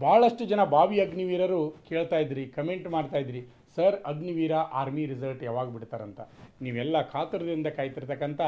ಭಾಳಷ್ಟು ಜನ ಬಾವಿ ಅಗ್ನಿವೀರರು ಕೇಳ್ತಾ ಇದ್ರಿ, ಕಮೆಂಟ್ ಮಾಡ್ತಾ ಇದ್ರಿ, ಸರ್ ಅಗ್ನಿವೀರ ಆರ್ಮಿ ರಿಸಲ್ಟ್ ಯಾವಾಗ ಬಿಡ್ತಾರಂತ. ನೀವೆಲ್ಲ ಕಾತುರದಿಂದ ಕಾಯ್ತಿರ್ತಕ್ಕಂಥ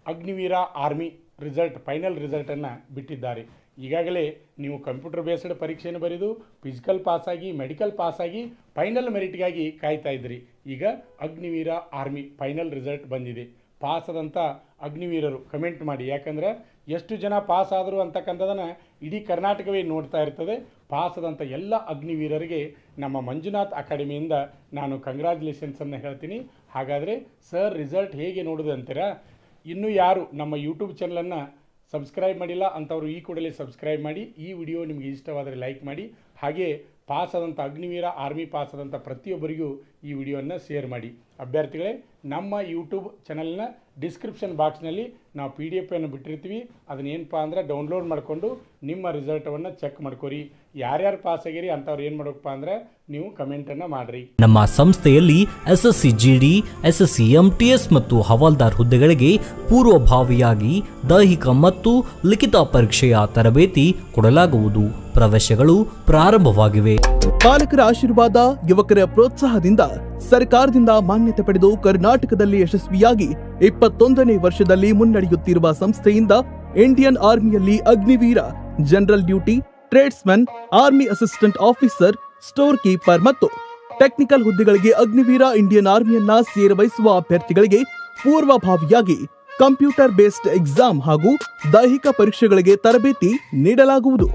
ಅಗ್ನಿವೀರ ಆರ್ಮಿ ರಿಸಲ್ಟ್ ಫೈನಲ್ ರಿಸಲ್ಟನ್ನು ಬಿಟ್ಟಿದ್ದಾರೆ. ಈಗಾಗಲೇ ನೀವು ಕಂಪ್ಯೂಟರ್ ಬೇಸ್ಡ್ ಪರೀಕ್ಷೆಯನ್ನು ಬರೆದು ಫಿಸಿಕಲ್ ಪಾಸಾಗಿ ಮೆಡಿಕಲ್ ಪಾಸಾಗಿ ಫೈನಲ್ ಮೆರಿಟ್ಗಾಗಿ ಕಾಯ್ತಾ ಇದ್ರಿ. ಈಗ ಅಗ್ನಿವೀರ ಆರ್ಮಿ ಫೈನಲ್ ರಿಸಲ್ಟ್ ಬಂದಿದೆ. ಪಾಸಾದಂಥ ಅಗ್ನಿವೀರರು ಕಮೆಂಟ್ ಮಾಡಿ, ಯಾಕಂದರೆ ಎಷ್ಟು ಜನ ಪಾಸ್ ಆದರು ಅಂತಕ್ಕಂಥದ್ದನ್ನು ಇಡೀ ಕರ್ನಾಟಕವೇ ನೋಡ್ತಾ ಇರ್ತದೆ. ಪಾಸಾದಂಥ ಎಲ್ಲ ಅಗ್ನಿವೀರರಿಗೆ ನಮ್ಮ ಮಂಜುನಾಥ್ ಅಕಾಡೆಮಿಯಿಂದ ನಾನು ಕಂಗ್ರ್ಯಾಚುಲೇಷನ್ಸನ್ನು ಹೇಳ್ತೀನಿ. ಹಾಗಾದರೆ ಸರ್ ರಿಸಲ್ಟ್ ಹೇಗೆ ನೋಡೋದು ಅಂತೀರಾ? ಇನ್ನೂ ಯಾರು ನಮ್ಮ ಯೂಟ್ಯೂಬ್ ಚಾನಲನ್ನು ಸಬ್ಸ್ಕ್ರೈಬ್ ಮಾಡಿಲ್ಲ ಅಂಥವರು ಈ ಕೂಡಲೇ ಸಬ್ಸ್ಕ್ರೈಬ್ ಮಾಡಿ. ಈ ವಿಡಿಯೋ ನಿಮಗೆ ಇಷ್ಟವಾದರೆ ಲೈಕ್ ಮಾಡಿ. ಹಾಗೆ ಪಾಸಾದಂಥ ಅಗ್ನಿವೀರ ಆರ್ಮಿ ಪಾಸಾದಂಥ ಪ್ರತಿಯೊಬ್ಬರಿಗೂ ಈ ವಿಡಿಯೋವನ್ನು ಶೇರ್ ಮಾಡಿ. ಅಭ್ಯರ್ಥಿಗಳೇ, ನಮ್ಮ ಯೂಟ್ಯೂಬ್ ಚಾನಲ್ನ ಡಿಸ್ಕ್ರಿಪ್ಷನ್ ಬಾಕ್ಸ್ನಲ್ಲಿ ನಾವು PDF ಅನ್ನು ಬಿಟ್ಟಿರ್ತೀವಿ. ಅದನ್ನೇನಪ್ಪ ಅಂದರೆ ಡೌನ್ಲೋಡ್ ಮಾಡಿಕೊಂಡು ನಿಮ್ಮ ರಿಸಲ್ಟವನ್ನು ಚೆಕ್ ಮಾಡ್ಕೊರಿ. ಯಾರ್ಯಾರು ಪಾಸ್ ಆಗಿರಿ ಅಂಥವ್ರು ಏನು ಮಾಡಬೇಕಪ್ಪ ಅಂದರೆ ನೀವು ಕಮೆಂಟನ್ನು ಮಾಡಿರಿ. ನಮ್ಮ ಸಂಸ್ಥೆಯಲ್ಲಿ SSC GD, SSC MTS ಮತ್ತು ಹವಾಲ್ದಾರ್ ಹುದ್ದೆಗಳಿಗೆ ಪೂರ್ವಭಾವಿಯಾಗಿ ದೈಹಿಕ ಮತ್ತು ಲಿಖಿತ ಪರೀಕ್ಷೆಯ ತರಬೇತಿ ಕೊಡಲಾಗುವುದು. ಪ್ರವೇಶಗಳು ಪ್ರಾರಂಭವಾಗಿವೆ. ಪಾಲಕರ ಆಶೀರ್ವಾದ, ಯುವಕರ ಪ್ರೋತ್ಸಾಹದಿಂದ ಸರ್ಕಾರದಿಂದ ಮಾನ್ಯತೆ ಪಡೆದು ಕರ್ನಾಟಕದಲ್ಲಿ ಯಶಸ್ವಿಯಾಗಿ 21ನೇ ವರ್ಷದಲ್ಲಿ ಮುನ್ನಡೆಯುತ್ತಿರುವ ಸಂಸ್ಥೆಯಿಂದ ಇಂಡಿಯನ್ ಆರ್ಮಿಯಲ್ಲಿ Agniveer, general duty, tradesman, army assistant officer, store keeper ಮತ್ತು ಟೆಕ್ನಿಕಲ್ ಹುದ್ದೆಗಳಿಗೆ ಅಗ್ನಿವೀರ ಇಂಡಿಯನ್ ಆರ್ಮಿಯನ್ನ ಸೇರಬಯಸುವ ಅಭ್ಯರ್ಥಿಗಳಿಗೆ ಪೂರ್ವಭಾವಿಯಾಗಿ ಕಂಪ್ಯೂಟರ್ ಬೇಸ್ಡ್ ಎಕ್ಸಾಮ್ ಹಾಗೂ ದೈಹಿಕ ಪರೀಕ್ಷೆಗಳಿಗೆ ತರಬೇತಿ ನೀಡಲಾಗುವುದು.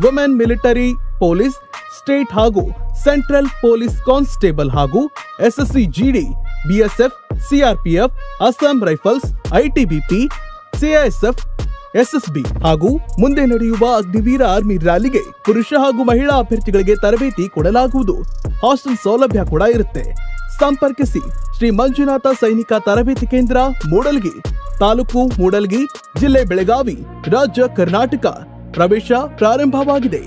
ವುಮೆನ್ ಮಿಲಿಟರಿ, ಪೊಲೀಸ್, ಸ್ಟೇಟ್ ಹಾಗೂ ಸೆಂಟ್ರಲ್ ಪೊಲೀಸ್ ಕಾನ್ಸ್ಟೇಬಲ್ ಹಾಗೂ SSC GD, BSF, CRPF, Assam rifles, ITBP, CISF, SSB ಹಾಗೂ ಮುಂದೆ ನಡೆಯುವ ಅಗ್ನಿವೀರ ಆರ್ಮಿ ರ್ಯಾಲಿಗೆ ಪುರುಷ ಹಾಗೂ ಮಹಿಳಾ ಅಭ್ಯರ್ಥಿಗಳಿಗೆ ತರಬೇತಿ ಕೊಡಲಾಗುವುದು. ಹಾಸ್ಟೆಲ್ ಸೌಲಭ್ಯ ಕೂಡ ಇರುತ್ತೆ. ಸಂಪರ್ಕಿಸಿ ಶ್ರೀ ಮಂಜುನಾಥ ಸೈನಿಕ ತರಬೇತಿ ಕೇಂದ್ರ, ಮೂಡಲ್ಗಿ, ತಾಲೂಕು ಮೂಡಲ್ಗಿ, ಜಿಲ್ಲೆ ಬೆಳಗಾವಿ, ರಾಜ್ಯ ಕರ್ನಾಟಕ. ಪ್ರವೇಶ ಪ್ರಾರಂಭವಾಗಿದೆ.